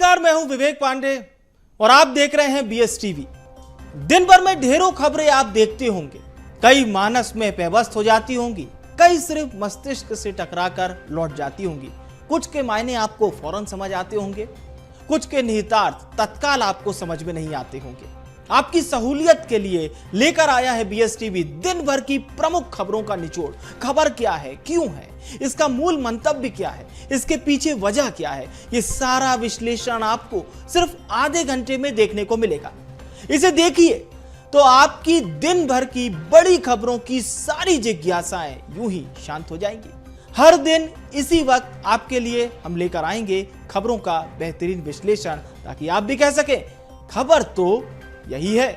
नमस्कार, मैं हूं विवेक पांडे और आप देख रहे हैं बीएस टीवी। दिन भर में ढेरों खबरें आप देखते होंगे, कई मानस में पेवस्त हो जाती होंगी, कई सिर्फ मस्तिष्क से टकराकर लौट जाती होंगी। कुछ के मायने आपको फौरन समझ आते होंगे, कुछ के निहितार्थ तत्काल आपको समझ में नहीं आते होंगे। आपकी सहूलियत के लिए लेकर आया है बीएस टीवी दिन भर की प्रमुख खबरों का निचोड़। खबर क्या है, क्यों है, इसका मूल मंतव्य क्या है, इसके पीछे वजह क्या है, ये सारा विश्लेषण आपको सिर्फ आधे घंटे में देखने को मिलेगा। इसे देखिए तो आपकी दिन भर की बड़ी खबरों की सारी जिज्ञासाएं यूं ही शांत हो जाएंगी। हर दिन इसी वक्त आपके लिए हम लेकर आएंगे खबरों का बेहतरीन विश्लेषण, ताकि आप भी कह सकें खबर तो यही है।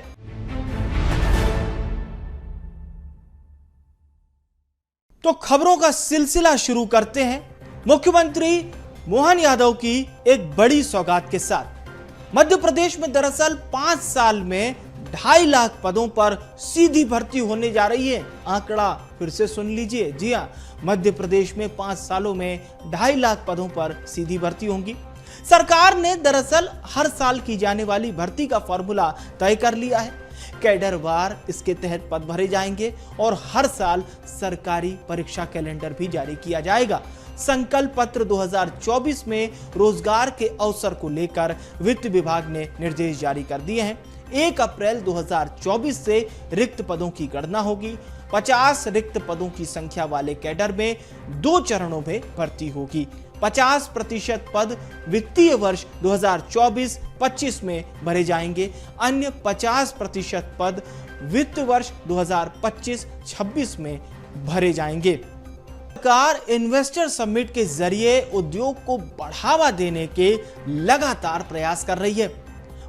तो खबरों का सिलसिला शुरू करते हैं मुख्यमंत्री मोहन यादव की एक बड़ी सौगात के साथ। मध्य प्रदेश में दरअसल 5 साल में 2.5 लाख पदों पर सीधी भर्ती होने जा रही है। आंकड़ा फिर से सुन लीजिए, जी हां, मध्य प्रदेश में 5 सालों में 2.5 लाख पदों पर सीधी भर्ती होंगी। सरकार ने दरअसल हर साल की जाने वाली भर्ती का फॉर्मूला तय कर लिया है। कैडरवार इसके तहत पद भरे जाएंगे और हर साल सरकारी परीक्षा कैलेंडर भी जारी किया जाएगा। संकल्प पत्र 2024 में रोजगार के अवसर को लेकर वित्त विभाग ने निर्देश जारी कर दिए हैं। 1 अप्रैल 2024 से रिक्त पदों की गणना होगी। 50 रिक्त पदों की संख्या वाले कैडर में 2 चरणों में भर्ती होगी। 50% पद वित्तीय वर्ष 2024-25 में भरे जाएंगे। अन्य 50% पद वित्त वर्ष 2025-26 में भरे जाएंगे। सरकार इन्वेस्टर समिट के जरिए उद्योग को बढ़ावा देने के लगातार प्रयास कर रही है।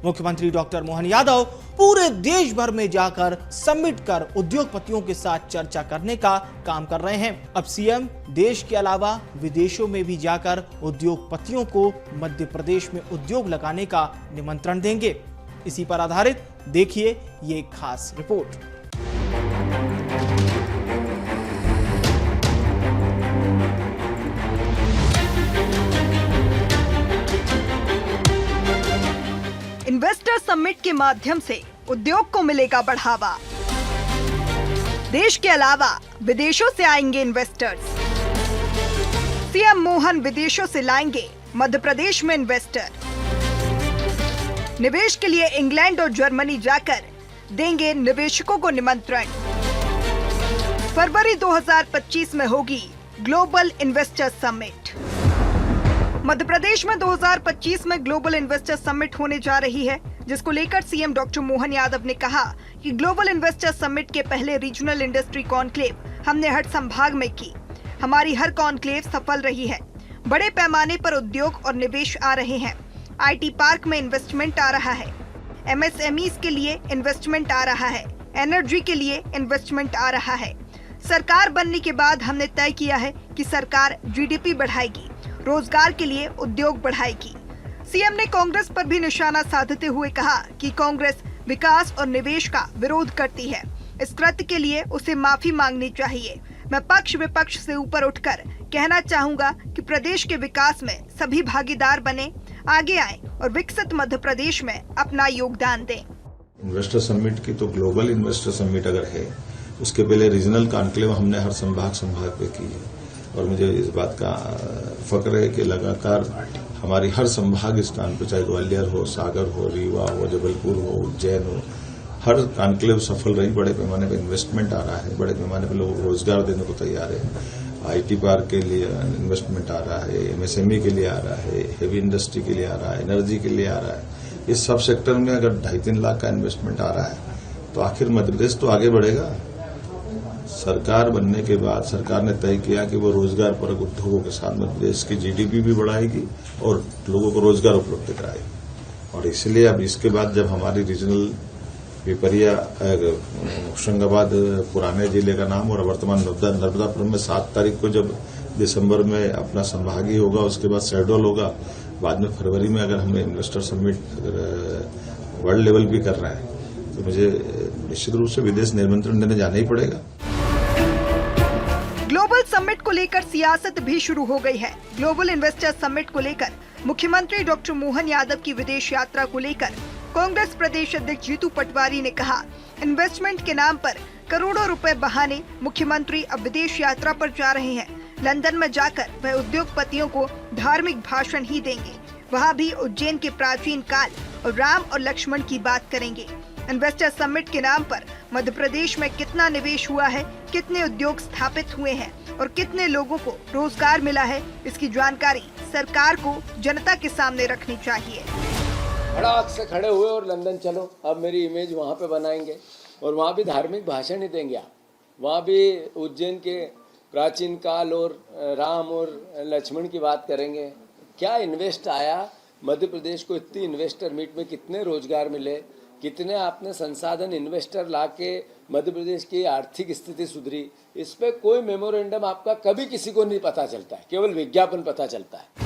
मुख्यमंत्री डॉक्टर मोहन यादव पूरे देश भर में जाकर समिट कर उद्योगपतियों के साथ चर्चा करने का काम कर रहे हैं। अब सीएम देश के अलावा विदेशों में भी जाकर उद्योगपतियों को मध्य प्रदेश में उद्योग लगाने का निमंत्रण देंगे। इसी पर आधारित देखिए ये खास रिपोर्ट। इन्वेस्टर समिट के माध्यम से उद्योग को मिलेगा बढ़ावा। देश के अलावा विदेशों से आएंगे इन्वेस्टर्स। सीएम मोहन विदेशों से लाएंगे मध्य प्रदेश में इन्वेस्टर। निवेश के लिए इंग्लैंड और जर्मनी जाकर देंगे निवेशकों को निमंत्रण। फरवरी 2025 में होगी global investor summit. Madhya Pradesh में 2025 में ग्लोबल इन्वेस्टर समिट होने जा रही है, जिसको लेकर सीएम डॉक्टर मोहन यादव ने कहा कि ग्लोबल इन्वेस्टर समिट के पहले रीजनल इंडस्ट्री कॉन्क्लेव हमने हर संभाग में की। हमारी हर कॉन्क्लेव सफल रही है। बड़े पैमाने पर उद्योग और निवेश आ रहे हैं। आईटी पार्क में इन्वेस्टमेंट आ रहा है, एमएसएमईज के लिए इन्वेस्टमेंट आ रहा है, एनर्जी के लिए इन्वेस्टमेंट आ रहा है। सरकार बनने के बाद हमने तय किया है कि सरकार जीडीपी बढ़ाएगी, रोजगार के लिए उद्योग बढ़ाएगी। सीएम ने कांग्रेस पर भी निशाना साधते हुए कहा कि कांग्रेस विकास और निवेश का विरोध करती है। इस कृत्य के लिए उसे माफी मांगनी चाहिए। मैं पक्ष विपक्ष से ऊपर उठकर कहना चाहूंगा कि प्रदेश के विकास में सभी भागीदार बने, आगे आए और विकसित मध्य प्रदेश में अपना योगदान दें। इन्वेस्टर समिट की तो ग्लोबल इन्वेस्टर समिट अगर है, उसके पहले रीजनल कॉन्क्लेव हमने हर संभाग पे की है और मुझे इस बात का फक्र है कि लगातार हमारी हर संभाग स्थान पर, चाहे ग्वालियर हो, सागर हो, रीवा हो, जबलपुर हो, उज्जैन हो, हर कॉन्क्लेव सफल रही। बड़े पैमाने पर इन्वेस्टमेंट आ रहा है, बड़े पैमाने पर लोगों को रोजगार देने को तैयार है। आईटी पार्क के लिए इन्वेस्टमेंट आ रहा है, एमएसएमई के लिए आ रहा है, हेवी इंडस्ट्री के लिए आ रहा है, एनर्जी के लिए आ रहा है। इस सब सेक्टर में अगर 2.5-3 लाख का इन्वेस्टमेंट आ रहा है तो आखिर मध्य प्रदेश तो आगे बढ़ेगा। सरकार बनने के बाद सरकार ने तय किया कि वो रोजगार परक उद्योगों के साथ मध्य प्रदेश की जीडीपी भी बढ़ाएगी और लोगों को रोजगार उपलब्ध कराएगी। और इसलिए अब इसके बाद जब हमारी रीजनल पिपरिया, होशंगाबाद पुराने जिले का नाम और वर्तमान नर्मदापुरम में 7 तारीख को जब दिसंबर में अपना संभागीय होगा, उसके बाद शेड्यूल होगा, बाद में फरवरी में अगर हमें इन्वेस्टर समिट वर्ल्ड लेवल भी कर रहे हैं तो मुझे निश्चित रूप से विदेश निमंत्रण देने जाना ही पड़ेगा। ग्लोबल समिट को लेकर सियासत भी शुरू हो गई है। ग्लोबल इन्वेस्टर समिट को लेकर मुख्यमंत्री डॉक्टर मोहन यादव की विदेश यात्रा को लेकर कांग्रेस प्रदेश अध्यक्ष जीतू पटवारी ने कहा, इन्वेस्टमेंट के नाम पर करोड़ों रुपए बहाने मुख्यमंत्री अब विदेश यात्रा पर जा रहे हैं। लंदन में जाकर वह उद्योगपतियों को धार्मिक भाषण ही देंगे। वहां भी उज्जैन के प्राचीन काल और राम और लक्ष्मण की बात करेंगे। इन्वेस्टर समिट के नाम पर मध्य प्रदेश में कितना निवेश हुआ है, कितने उद्योग स्थापित हुए हैं और कितने लोगों को रोजगार मिला है, इसकी जानकारी सरकार को जनता के सामने रखनी चाहिए। धड़ाक से खड़े हुए और लंदन चलो, अब मेरी इमेज वहाँ पे बनाएंगे और वहाँ भी धार्मिक भाषण ही देंगे आप। वहाँ भी उज्जैन के प्राचीन काल और राम और लक्ष्मण की बात करेंगे। क्या इन्वेस्ट आया मध्य प्रदेश को? इतनी इन्वेस्टर मीट में कितने रोजगार मिले, कितने आपने संसाधन इन्वेस्टर लाके मध्य प्रदेश की आर्थिक स्थिति सुधरी, इस पे कोई मेमोरेंडम आपका कभी किसी को नहीं पता चलता है, केवल विज्ञापन पता चलता है।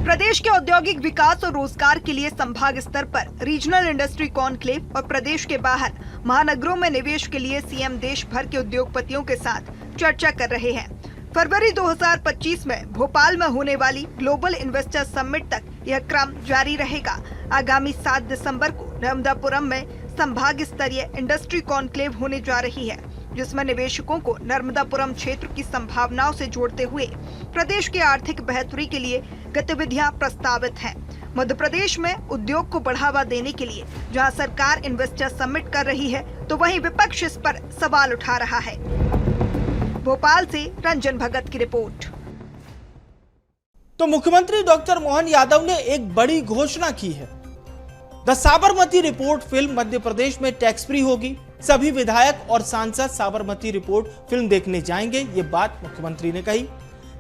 प्रदेश के औद्योगिक विकास और रोजगार के लिए संभाग स्तर पर रीजनल इंडस्ट्री कॉन्क्लेव और प्रदेश के बाहर महानगरों में निवेश के लिए सीएम देश भर के उद्योगपतियों के साथ चर्चा कर रहे हैं। फरवरी 2025 में भोपाल में होने वाली ग्लोबल इन्वेस्टर समिट तक यह क्रम जारी रहेगा। आगामी 7 दिसंबर को नर्मदापुरम में संभाग स्तरीय इंडस्ट्री कॉन्क्लेव होने जा रही है, जिसमें निवेशकों को नर्मदापुरम क्षेत्र की संभावनाओं से जोड़ते हुए प्रदेश की आर्थिक बेहतरी के लिए गतिविधियां प्रस्तावित हैं। मध्य प्रदेश में उद्योग को बढ़ावा देने के लिए जहां सरकार इन्वेस्टर समिट कर रही है, तो वहीं विपक्ष इस पर सवाल उठा रहा है। भोपाल से रंजन भगत की रिपोर्ट। तो मुख्यमंत्री डॉक्टर मोहन यादव ने एक बड़ी घोषणा की है। The Sabarmati report film Madhya Pradesh में टैक्स फ्री होगी। सभी विधायक और सांसद साबरमती रिपोर्ट फिल्म देखने जाएंगे, ये बात मुख्यमंत्री ने कही।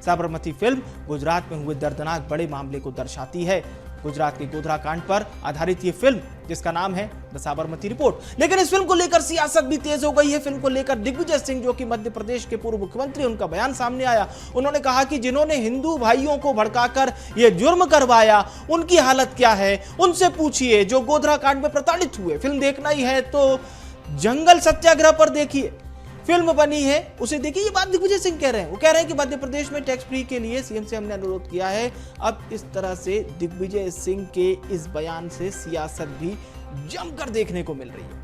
साबरमती फिल्म गुजरात में हुए दर्दनाक बड़े मामले को दर्शाती है। गुजरात के गोधरा कांड पर आधारित ये फिल्म, जिसका नाम है द साबरमती रिपोर्ट। लेकिन इस फिल्म को लेकर सियासत भी तेज हो गई है। फिल्म को लेकर दिग्विजय सिंह, जो कि मध्य प्रदेश के पूर्व मुख्यमंत्री, उनका बयान सामने आया। उन्होंने कहा कि जिन्होंने हिंदू भाइयों को भड़काकर ये जुर्म करवाया, उनकी हालत क्या है, उनसे पूछिए। जो गोधरा कांड में प्रताड़ित हुए, फिल्म देखना ही है तो जंगल सत्याग्रह पर देखिए, फिल्म बनी है, उसे देखिए। ये बात दिग्विजय सिंह कह रहे हैं। वो कह रहे हैं कि मध्य प्रदेश में टैक्स फ्री के लिए सीएम से हमने अनुरोध किया है। अब इस तरह से दिग्विजय सिंह के इस बयान से सियासत भी जमकर देखने को मिल रही है।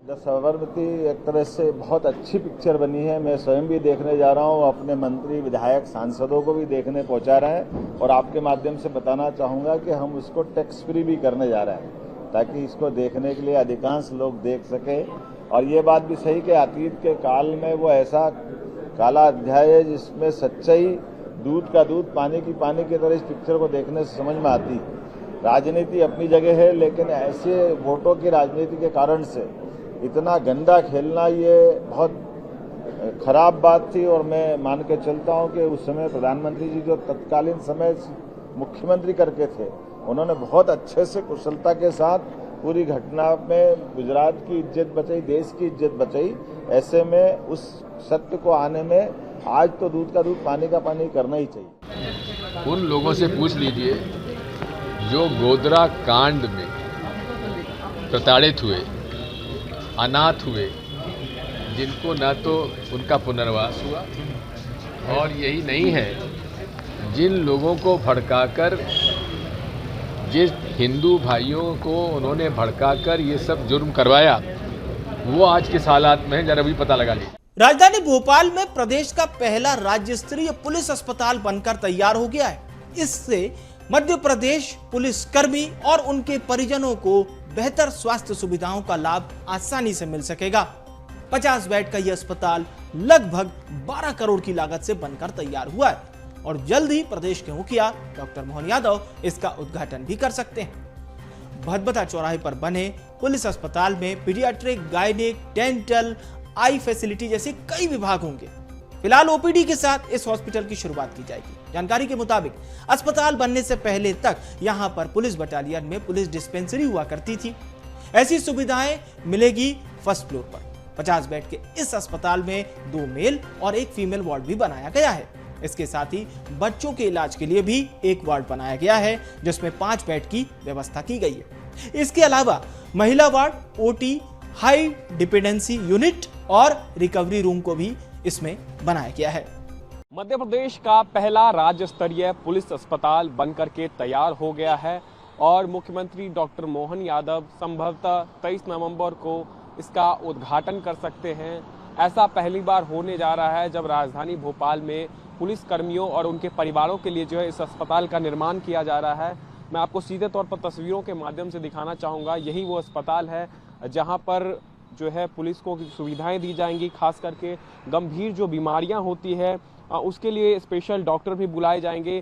द साबरमती एक तरह से बहुत अच्छी पिक्चर बनी है। मैं स्वयं भी देखने जा रहा हूँ, अपने मंत्री, विधायक, सांसदों को भी देखने पहुंचा रहे हैं और आपके माध्यम से बताना चाहूंगा कि हम उसको टैक्स फ्री भी करने जा रहे हैं, ताकि इसको देखने के लिए अधिकांश लोग देख सके। और ये बात भी सही कि अतीत के काल में वो ऐसा काला अध्याय है जिसमें सच्चाई दूध का दूध, पानी की पानी की तरह इस पिक्चर को देखने से समझ में आती। राजनीति अपनी जगह है, लेकिन ऐसे वोटों की राजनीति के कारण से इतना गंदा खेलना ये बहुत खराब बात थी। और मैं मान के चलता हूँ कि उस समय प्रधानमंत्री जी जो तत्कालीन समय मुख्यमंत्री करके थे, उन्होंने बहुत अच्छे से कुशलता के साथ पूरी घटना में गुजरात की इज्जत बचाई, देश की इज्जत बचाई। ऐसे में उस सत्य को आने में आज तो दूध का दूध, पानी का पानी करना ही चाहिए। उन लोगों से पूछ लीजिए जो गोधरा कांड में प्रताड़ित हुए, अनाथ हुए, जिनको न तो उनका पुनर्वास हुआ, और यही नहीं है, जिन लोगों को भड़काकर, जिस हिंदू भाइयों को उन्होंने भड़काकर ये सब जुर्म करवाया, वो आज किस हालात में है, जरा भी पता लगा लीजिए। राजधानी भोपाल में प्रदेश का पहला राज्य स्तरीय पुलिस अस्पताल बनकर तैयार हो गया है। इससे मध्य प्रदेश पुलिस कर्मी और उनके परिजनों को बेहतर स्वास्थ्य सुविधाओं का लाभ आसानी से मिल सकेगा। 50 बेड का यह अस्पताल लगभग 12 करोड़ की लागत से बनकर तैयार हुआ है और जल्द ही प्रदेश के मुखिया डॉक्टर मोहन यादव इसका उद्घाटन भी कर सकते हैं। भदभदा चौराहे पर बने पुलिस अस्पताल में पीडियाट्रिक, गायनिक, डेंटल, आई फैसिलिटी जैसे कई विभाग होंगे। फिलहाल ओपीडी के साथ इस हॉस्पिटल की शुरुआत की जाएगी। जानकारी के मुताबिक अस्पताल बनने से पहले तक यहां पर पुलिस बटालियन में पुलिस डिस्पेंसरी हुआ करती थी। ऐसी सुविधाएं मिलेगी फर्स्ट फ्लोर पर। 50 बेड के इस अस्पताल में 2 मेल और 1 फीमेल वार्ड भी बनाया गया है। इसके साथ ही बच्चों के इलाज के लिए भी एक वार्ड बनाया गया है, जिसमें 5 बेड की व्यवस्था की गई है। इसके अलावा महिला ward, OT, high dependency unit और रिकवरी रूम को भी इसमें बनाया गया है। मध्य प्रदेश का पहला राज्य स्तरीय पुलिस अस्पताल बनकर के तैयार हो गया है और मुख्यमंत्री डॉक्टर मोहन यादव संभवतः 23 नवंबर को इसका उद्घाटन कर सकते हैं। ऐसा पहली बार होने जा रहा है जब राजधानी भोपाल में पुलिस कर्मियों और उनके परिवारों के लिए जो है इस अस्पताल का निर्माण किया जा रहा है। मैं आपको सीधे तौर पर तस्वीरों के माध्यम से दिखाना चाहूँगा। यही वो अस्पताल है जहाँ पर जो है पुलिस को सुविधाएं दी जाएंगी, खास करके गंभीर जो बीमारियां होती है उसके लिए स्पेशल डॉक्टर भी बुलाए जाएंगे।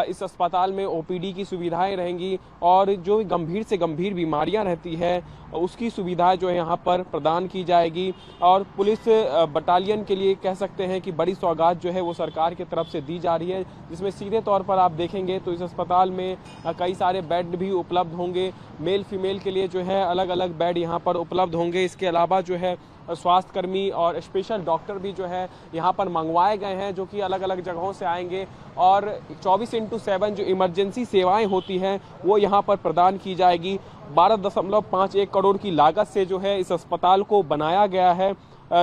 इस अस्पताल में ओपीडी की सुविधाएं रहेंगी और जो गंभीर से गंभीर बीमारियां रहती है उसकी सुविधा जो है यहाँ पर प्रदान की जाएगी। और पुलिस बटालियन के लिए कह सकते हैं कि बड़ी सौगात जो है वो सरकार की तरफ से दी जा रही है, जिसमें सीधे तौर पर आप देखेंगे तो इस अस्पताल में कई सारे बेड भी उपलब्ध होंगे। मेल फीमेल के लिए जो है अलग अलग बेड यहाँ पर उपलब्ध होंगे। इसके अलावा जो है स्वास्थ्यकर्मी और स्पेशल डॉक्टर भी जो है यहाँ पर मंगवाए गए हैं, जो कि अलग अलग जगहों से आएंगे और 24/7 जो इमरजेंसी सेवाएं होती हैं वो यहाँ पर प्रदान की जाएगी। 12.51 करोड़ की लागत से जो है इस अस्पताल को बनाया गया है,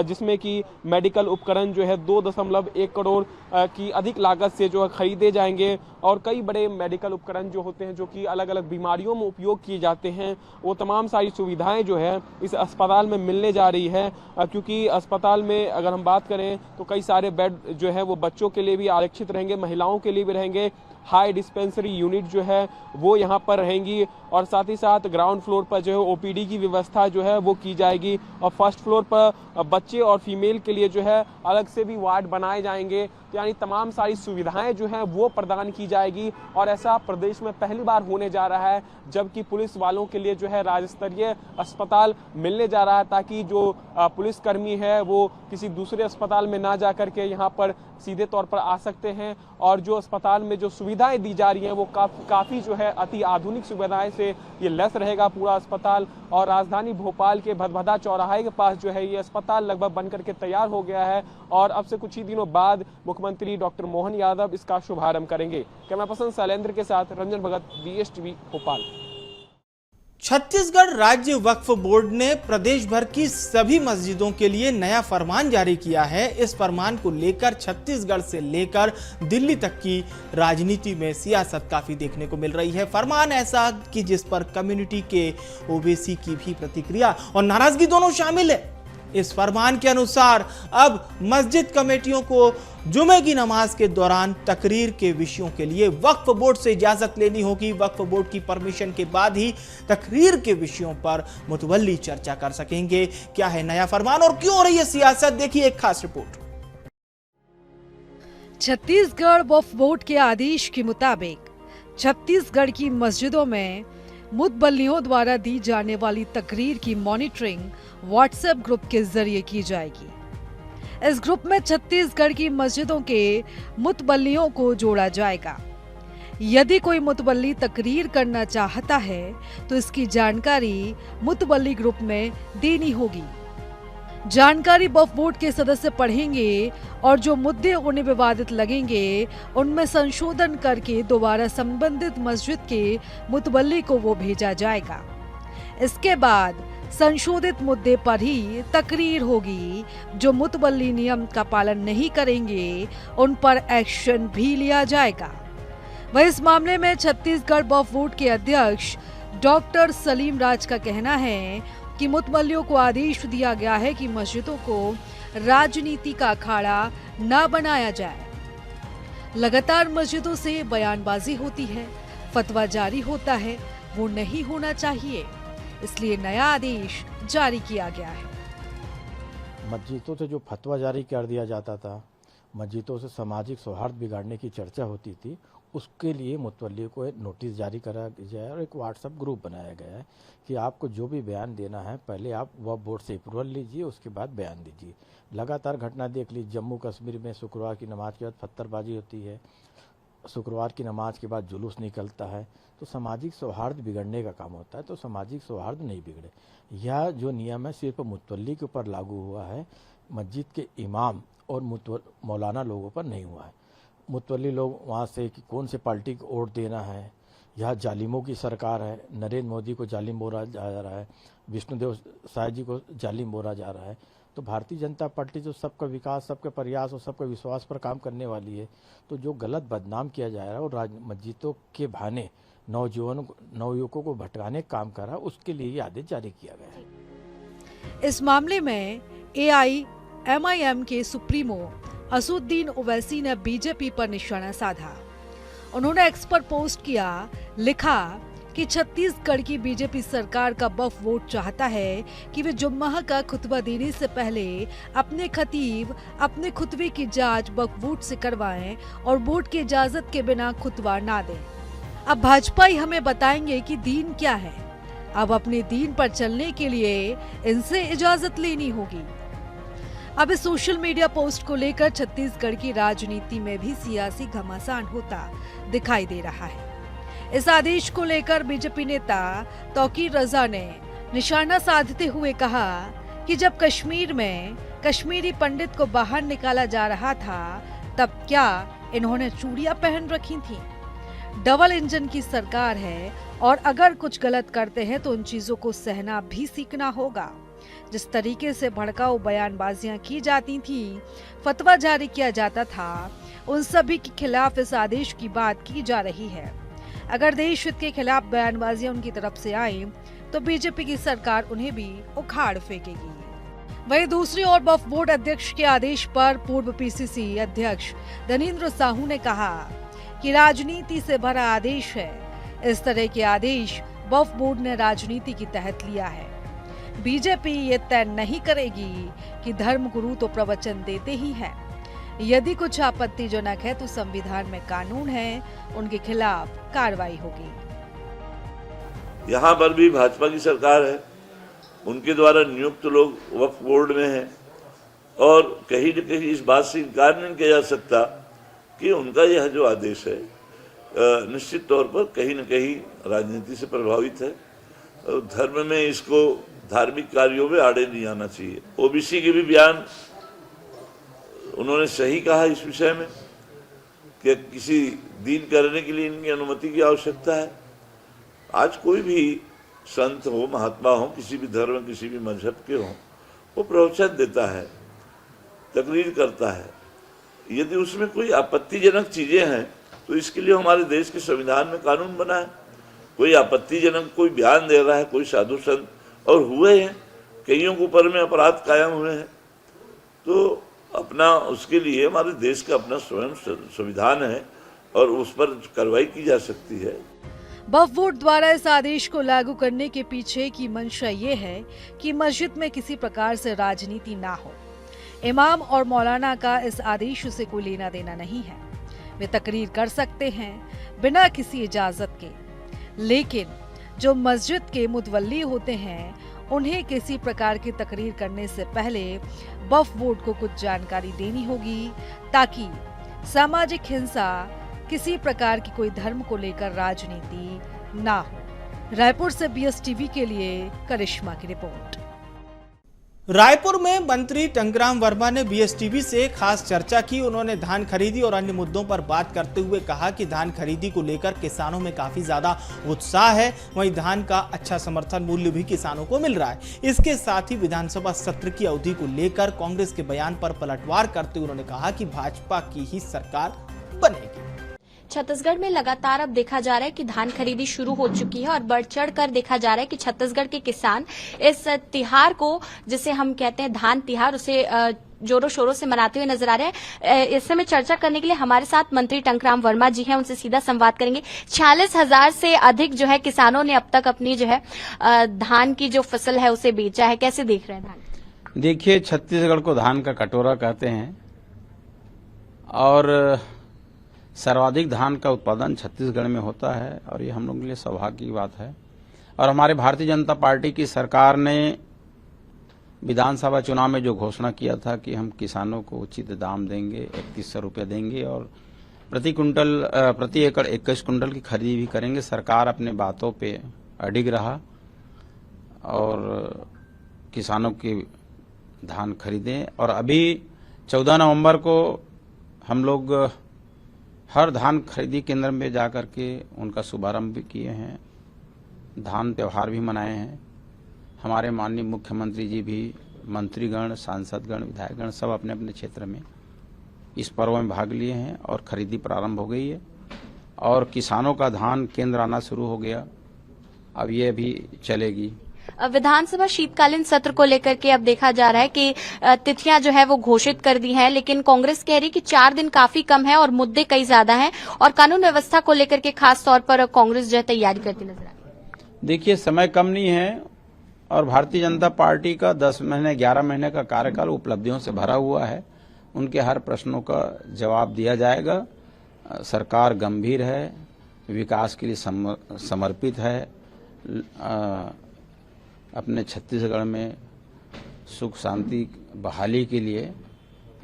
जिसमें कि मेडिकल उपकरण जो है 2.1 करोड़ की अधिक लागत से जो है खरीदे जाएंगे और कई बड़े मेडिकल उपकरण जो होते हैं जो कि अलग अलग बीमारियों में उपयोग किए जाते हैं वो तमाम सारी सुविधाएं जो है इस अस्पताल में मिलने जा रही है। क्योंकि अस्पताल में अगर हम बात करें तो कई सारे बेड जो है वो बच्चों के लिए भी आरक्षित रहेंगे, महिलाओं के लिए भी रहेंगे। हाई डिस्पेंसरी यूनिट जो है वो यहाँ पर रहेंगी और साथ ही साथ ग्राउंड फ्लोर पर जो है ओपीडी की व्यवस्था जो है वो की जाएगी और फर्स्ट फ्लोर पर बच्चे और फीमेल के लिए जो है अलग से भी वार्ड बनाए जाएंगे। यानी तमाम सारी सुविधाएं जो हैं वो प्रदान की जाएगी और ऐसा प्रदेश में पहली बार होने जा रहा है जबकि पुलिस वालों के लिए जो है राज्य स्तरीय अस्पताल मिलने जा रहा है, ताकि जो पुलिसकर्मी है वो किसी दूसरे अस्पताल में ना जा करके यहाँ पर सीधे तौर पर आ सकते हैं। और जो अस्पताल में जो सुविधाएं दी जा रही हैं वो काफ़ी जो है अति आधुनिक सुविधाएं से ये लैस रहेगा पूरा अस्पताल। और राजधानी भोपाल के भदभदा चौराहे के पास जो है ये अस्पताल लगभग बन करके तैयार हो गया है और अब से कुछ ही दिनों बाद मुख्यमंत्री डॉक्टर मोहन यादव इसका शुभारंभ करेंगे। कैमरा पर्सन शैलेंद्र के साथ रंजन भगत, BSTV भोपाल। छत्तीसगढ़ राज्य वक्फ बोर्ड ने प्रदेश भर की सभी मस्जिदों के लिए नया फरमान जारी किया है। इस फरमान को लेकर छत्तीसगढ़ से लेकर दिल्ली तक की राजनीति में सियासत काफी देखने को मिल रही है। फरमान ऐसा कि जिस पर कम्युनिटी के ओबीसी की भी प्रतिक्रिया और नाराजगी दोनों शामिल है। इस फरमान के अनुसार अब मस्जिद कमेटियों को जुमे की नमाज के दौरान तकरीर के विषयों के लिए वक्फ बोर्ड से इजाजत लेनी होगी। वक्फ बोर्ड की परमिशन के बाद ही तकरीर के विषयों पर मुतवल्ली चर्चा कर सकेंगे। क्या है नया फरमान और क्यों हो रही है सियासत, देखिए एक खास रिपोर्ट। छत्तीसगढ़ वक्फ बोर्ड के आदेश के मुताबिक छत्तीसगढ़ की मस्जिदों में मुतबल्लियों द्वारा दी जाने वाली तकरीर की मॉनिटरिंग व्हाट्सएप ग्रुप के जरिए की जाएगी। इस ग्रुप में छत्तीसगढ़ की मस्जिदों के मुतबल्लियों को जोड़ा जाएगा। यदि कोई मुतबल्ली तकरीर करना चाहता है तो इसकी जानकारी मुतबल्ली ग्रुप में देनी होगी। जानकारी वक्फ बोर्ड के सदस्य पढ़ेंगे और जो मुद्दे उन्हें विवादित लगेंगे उनमें संशोधन करके दोबारा संबंधित मस्जिद के मुतबल्ली को वो भेजा जाएगा। इसके बाद संशोधित मुद्दे पर ही तकरीर होगी। जो मुतबल्ली नियम का पालन नहीं करेंगे उन पर एक्शन भी लिया जाएगा। वह इस मामले में छत्तीसगढ़ वक्फ बोर्ड के अध्यक्ष डॉक्टर सलीम राज का कहना है कि मुतबल्लियों को आदेश दिया गया है कि मस्जिदों को राजनीति का अखाड़ा न बनाया जाए। लगातार मस्जिदों से बयानबाजी होती है, फतवा जारी होता है, वो नहीं होना चाहिए, इसलिए नया आदेश जारी किया गया है। मस्जिदों से जो फतवा जारी कर दिया जाता था, मस्जिदों से सामाजिक सौहार्द बिगाड़ने की चर्चा होती थी, उसके लिए मुतवल्ली को एक नोटिस जारी करा जाए और एक व्हाट्सएप ग्रुप बनाया गया है कि आपको जो भी बयान देना है पहले आप वक्फ बोर्ड से अप्रूवल लीजिए, उसके बाद बयान दीजिए। लगातार घटना देख ली, जम्मू कश्मीर में शुक्रवार की नमाज के बाद पत्थरबाजी होती है, शुक्रवार की नमाज के बाद जुलूस निकलता है, तो सामाजिक सौहार्द बिगड़ने का काम होता है। तो सामाजिक सौहार्द नहीं बिगड़े, यह जो नियम है सिर्फ मुतवल्ली के ऊपर लागू हुआ है, मस्जिद के इमाम और मौलाना लोगों पर नहीं हुआ है। मुतवल्ली लोग वहाँ से कि कौन से पार्टी को वोट देना है यह जालिमों की सरकार है। नरेंद्र मोदी को जालिम बोला जा रहा है, विष्णुदेव साय जी को जालिम बोला जा रहा है। तो भारतीय जनता पार्टी जो सबका विकास, सबके प्रयास और सबके विश्वास पर काम करने वाली है, तो जो गलत बदनाम किया जा रहा है और मस्जिदों के बहाने नवयुवकों को भटकाने का काम कर रहा है, उसके लिए ये आदेश जारी किया गया है। इस मामले में AIMIM के सुप्रीमो असुद्दीन ओवैसी ने बीजेपी पर निशाना साधा। उन्होंने एक्स पर पोस्ट किया, लिखा कि छत्तीसगढ़ की बीजेपी सरकार का वक्फ बोर्ड चाहता है कि वे जुम्मा का खुतबा देने से पहले अपने खतीब अपने खुतबे की जांच वक्फ बोर्ड से करवाएं और बोर्ड की इजाजत के बिना खुतबा ना दें। अब भाजपा ही हमें बताएंगे कि दीन क्या है। अब अपने दीन पर चलने के लिए इनसे इजाजत लेनी होगी। अब इस सोशल मीडिया पोस्ट को लेकर छत्तीसगढ़ की राजनीति में भी सियासी घमासान होता दिखाई दे रहा है। इस आदेश को लेकर बीजेपी नेता तौकीर रजा ने निशाना साधते हुए कहा कि जब कश्मीर में कश्मीरी पंडित को बाहर निकाला जा रहा था, तब क्या इन्होंने चूड़ियां पहन रखी थीं? डबल इंजन की सरकार है और अगर कुछ गलत करते हैं तो उन चीजों को सहना भी सीखना होगा। जिस तरीके से भड़काऊ बयानबाजियां की जाती थी, फतवा जारी किया जाता था, उन सभी के खिलाफ इस आदेश की बात की जा रही है। अगर देश हित के खिलाफ बयानबाजियां उनकी तरफ से आई तो बीजेपी की सरकार उन्हें भी उखाड़ फेंकेगी। वहीं दूसरी ओर वक्फ बोर्ड अध्यक्ष के आदेश पर पूर्व PCC अध्यक्ष धनेंद्र साहू ने कहा कि राजनीति से भरा आदेश है। इस तरह के आदेश वक्फ बोर्ड ने राजनीति के तहत लिया है। बीजेपी ये तय नहीं करेगी कि धर्मगुरु तो प्रवचन देते ही हैं। यदि कुछ आपत्तिजनक है तो संविधान में कानून है, उनके खिलाफ कार्रवाई होगी। यहाँ पर भी भाजपा की सरकार है, उनके द्वारा नियुक्त लोग वक्फ बोर्ड में हैं और कहीं न कहीं इस बात से इनकार नहीं किया जा सकता कि उनका यह जो आदेश है निश्चित तौर पर कहीं न कहीं राजनीति से प्रभावित है। धर्म में इसको धार्मिक कार्यों में आड़े नहीं आना चाहिए। ओबीसी के भी बयान उन्होंने सही कहा इस विषय में कि किसी दीन करने के लिए इनकी अनुमति की आवश्यकता है। आज कोई भी संत हो, महात्मा हो, किसी भी धर्म, किसी भी मजहब के हो, वो प्रवचन देता है, तकरीर करता है। यदि उसमें कोई आपत्तिजनक चीजें हैं तो इसके लिए हमारे देश के संविधान में कानून बना है। कोई आपत्तिजनक कोई बयान दे रहा है कोई साधु संत, और हुए हैं, कईयों के ऊपर में अपराध कायम हुए हैं, तो अपना उसके लिए हमारे देश का अपना स्वयं संविधान है और उस पर कार्रवाई की जा सकती है। वक्फ बोर्ड द्वारा इस आदेश को लागू करने के पीछे की मंशा ये है कि मस्जिद में किसी प्रकार से राजनीति ना हो। इमाम और मौलाना का इस आदेश से कोई लेना देना नहीं है। वे तकरीर कर सकते हैं बिना किसी इजाजत के, लेकिन जो मस्जिद के मुतवल्ली होते हैं उन्हें किसी प्रकार की तकरीर करने से पहले वक्फ बोर्ड को कुछ जानकारी देनी होगी ताकि सामाजिक हिंसा, किसी प्रकार की कोई धर्म को लेकर राजनीति ना हो। रायपुर से BSTV के लिए करिश्मा की रिपोर्ट। रायपुर में मंत्री टंकराम वर्मा ने BSTV से खास चर्चा की। उन्होंने धान खरीदी और अन्य मुद्दों पर बात करते हुए कहा कि धान खरीदी को लेकर किसानों में काफी ज्यादा उत्साह है, वहीं धान का अच्छा समर्थन मूल्य भी किसानों को मिल रहा है। इसके साथ ही विधानसभा सत्र की अवधि को लेकर कांग्रेस के बयान पर पलटवार करते हुए उन्होंने कहा कि भाजपा की ही सरकार बनेगी। छत्तीसगढ़ में लगातार अब देखा जा रहा है कि धान खरीदी शुरू हो चुकी है और बढ़ चढ़ कर देखा जा रहा है कि छत्तीसगढ़ के किसान इस तिहार को, जिसे हम कहते हैं धान तिहार, उसे जोरों शोरों से मनाते हुए नजर आ रहे हैं। इस समय चर्चा करने के लिए हमारे साथ मंत्री टंकराम वर्मा जी हैं, उनसे सीधा संवाद करेंगे। 46,000 से अधिक जो है किसानों ने अब तक अपनी जो है धान की जो फसल है उसे बेचा है। कैसे देख रहे हैं धान? देखिए, छत्तीसगढ़ को धान का कटोरा कहते हैं और सर्वाधिक धान का उत्पादन छत्तीसगढ़ में होता है और ये हम लोगों के लिए सौभाग्य की बात है। और हमारे भारतीय जनता पार्टी की सरकार ने विधानसभा चुनाव में जो घोषणा किया था कि हम किसानों को उचित दाम देंगे, 3100 रुपये देंगे और प्रति एकड़ 21 कुंटल की खरीदी भी करेंगे। सरकार अपने बातों पे अडिग रहा और किसानों की धान खरीदें। और अभी 14 नवंबर को हम लोग हर धान खरीदी केंद्र में जाकर के उनका शुभारंभ भी किए हैं, धान त्योहार भी मनाए हैं। हमारे माननीय मुख्यमंत्री जी भी, मंत्रीगण, सांसदगण, विधायकगण सब अपने अपने क्षेत्र में इस पर्व में भाग लिए हैं और खरीदी प्रारंभ हो गई है और किसानों का धान केंद्र आना शुरू हो गया। अब ये भी चलेगी। विधानसभा शीतकालीन सत्र को लेकर के अब देखा जा रहा है कि तिथियां जो है वो घोषित कर दी हैं, लेकिन कांग्रेस कह रही कि 4 दिन काफी कम है और मुद्दे कई ज्यादा हैं और कानून व्यवस्था को लेकर के खास तौर पर कांग्रेस जो है तैयारी करती नजर आ रही है। देखिए, समय कम नहीं है और भारतीय जनता पार्टी का 10 महीने 11 महीने का कार्यकाल उपलब्धियों से भरा हुआ है। उनके हर प्रश्नों का जवाब दिया जाएगा। सरकार गंभीर है, विकास के लिए समर्पित है, अपने छत्तीसगढ़ में सुख शांति बहाली के लिए।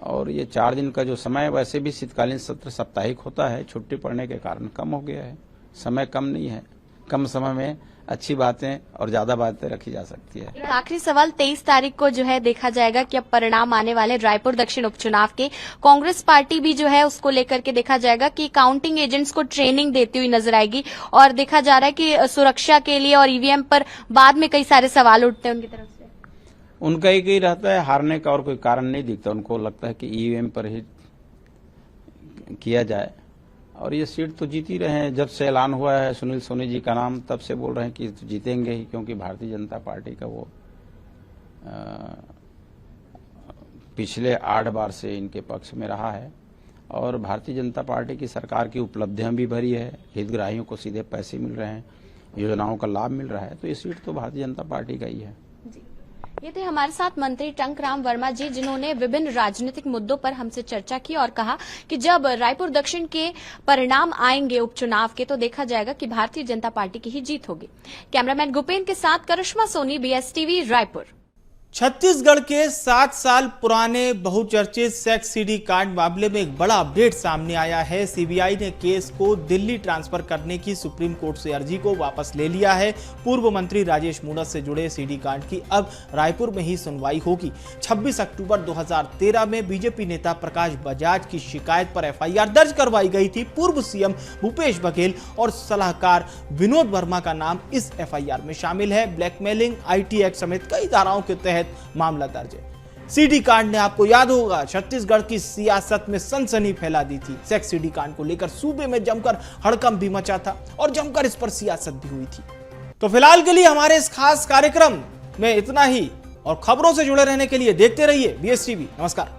और ये 4 दिन का जो समय, वैसे भी शीतकालीन सत्र साप्ताहिक होता है, छुट्टी पड़ने के कारण कम हो गया है। समय कम नहीं है, कम समय में अच्छी बातें और ज्यादा बातें रखी जा सकती है। एक आखिरी सवाल, 23 तारीख को जो है देखा जाएगा कि अब परिणाम आने वाले रायपुर दक्षिण उपचुनाव के, कांग्रेस पार्टी भी जो है उसको लेकर के देखा जाएगा कि काउंटिंग एजेंट्स को ट्रेनिंग देती हुई नजर आएगी और देखा जा रहा है कि सुरक्षा के लिए और ईवीएम पर बाद में कई सारे सवाल उठते हैं उनकी तरफ से। उनका एक ही रहता है, हारने का और कोई कारण नहीं दिखता। उनको लगता है कि ईवीएम पर ही किया जाए और ये सीट तो जीत ही रहे हैं। जब से ऐलान हुआ है सुनील सोनी जी का नाम, तब से बोल रहे हैं कि जीतेंगे ही, क्योंकि भारतीय जनता पार्टी का वो पिछले 8 बार से इनके पक्ष में रहा है और भारतीय जनता पार्टी की सरकार की उपलब्धियां भी भरी है। हितग्राहियों को सीधे पैसे मिल रहे हैं, योजनाओं का लाभ मिल रहा है, तो ये सीट तो भारतीय जनता पार्टी का ही है। ये थे हमारे साथ मंत्री टंकराम वर्मा जी, जिन्होंने विभिन्न राजनीतिक मुद्दों पर हमसे चर्चा की और कहा कि जब रायपुर दक्षिण के परिणाम आएंगे उपचुनाव के, तो देखा जाएगा कि भारतीय जनता पार्टी की ही जीत होगी। कैमरामैन गुपेन के साथ करिश्मा सोनी, BSTV रायपुर। छत्तीसगढ़ के 7 साल पुराने बहुचर्चित सेक्स सीडी कांड मामले में एक बड़ा अपडेट सामने आया है। सीबीआई ने केस को दिल्ली ट्रांसफर करने की सुप्रीम कोर्ट से अर्जी को वापस ले लिया है। पूर्व मंत्री राजेश मूणत से जुड़े सीडी कांड की अब रायपुर में ही सुनवाई होगी। 26 अक्टूबर 2013 में बीजेपी नेता प्रकाश बजाज की शिकायत पर एफआईआर दर्ज करवाई गई थी। पूर्व सीएम भूपेश बघेल और सलाहकार विनोद वर्मा का नाम इस एफआईआर में शामिल है। ब्लैकमेलिंग, आईटी एक्ट समेत कई धाराओं के तहत मामला दर्ज है। सीडी कांड ने, आपको याद होगा, छत्तीसगढ़ की सियासत में सनसनी फैला दी थी। सेक्स सीडी कांड को लेकर सूबे में जमकर हड़कंप भी मचा था और जमकर इस पर सियासत भी हुई थी। तो फिलहाल के लिए हमारे इस खास कार्यक्रम में इतना ही और खबरों से जुड़े रहने के लिए देखते रहिए BSTV। नमस्कार।